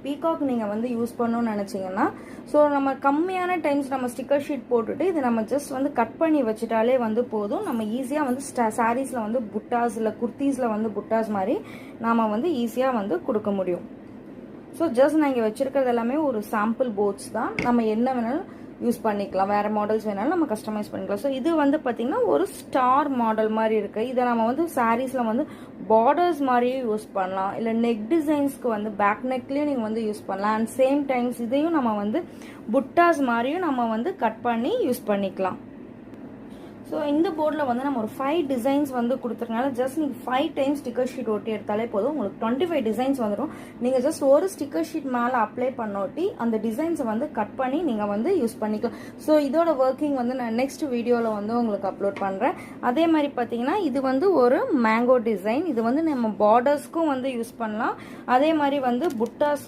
Peacock நீங்கள் வந்து use பண்ணணும்னு நினச்சிங்கன்னா, ஸோ நம்ம கம்மியான டைம்ஸ் நம்ம ஸ்டிக்கர் ஷீட் போட்டுட்டு இது நம்ம ஜஸ்ட் வந்து கட் பண்ணி வச்சுட்டாலே வந்து போதும். நம்ம ஈஸியாக வந்து சாரீஸில் வந்து புட்டாஸ் இல்லை குர்த்தீஸில் வந்து புட்டாஸ் மாதிரி நாம் வந்து ஈஸியாக வந்து கொடுக்க முடியும். ஸோ ஜஸ்ட் நான் இங்கே வச்சுருக்கிறது எல்லாமே ஒரு சாம்பிள் போர்ட்ஸ் தான். நம்ம என்ன வேணாலும் யூஸ் பண்ணிக்கலாம், வேறு மாடல்ஸ் வேணாலும் நம்ம கஸ்டமைஸ் பண்ணிக்கலாம். ஸோ இது வந்து பார்த்திங்கன்னா ஒரு ஸ்டார் மாடல் மாதிரி இருக்குது. இதை நம்ம வந்து சாரீஸில் வந்து பார்டர்ஸ் மாதிரியும் யூஸ் பண்ணலாம், இல்லை நெக் டிசைன்ஸ்க்கு வந்து பேக் நெக்லேயும் நீங்கள் வந்து யூஸ் பண்ணலாம். அண்ட் சேம் டைம்ஸ் இதையும் நம்ம வந்து புட்டாஸ் மாதிரியும் நம்ம வந்து கட் பண்ணி யூஸ் பண்ணிக்கலாம். ஸோ இந்த போர்டில் வந்து நம்ம ஒரு 5 டிசைன்ஸ் வந்து கொடுத்துருக்கனால ஜஸ்ட் நீங்கள் 5 டைம்ஸ் ஸ்டிக்கர் ஷீட் ஒட்டி எடுத்தாலே போதும், உங்களுக்கு 25 டிசைன்ஸ் வந்துடும். நீங்கள் ஜஸ்ட் ஒரு ஸ்டிக்கர் ஷீட் மேலே அப்ளை பண்ணோட்டி அந்த டிசைன்ஸை வந்து கட் பண்ணி நீங்கள் வந்து யூஸ் பண்ணிக்கலாம். ஸோ இதோட ஒர்க்கிங் வந்து நான் நெக்ஸ்ட் வீடியோவில் வந்து உங்களுக்கு அப்லோட் பண்ணுறேன். அதே மாதிரி பார்த்தீங்கன்னா இது வந்து ஒரு மேங்கோ டிசைன். இது வந்து நம்ம பார்டர்ஸ்க்கும் வந்து யூஸ் பண்ணலாம், அதே மாதிரி வந்து புட்டாஸ்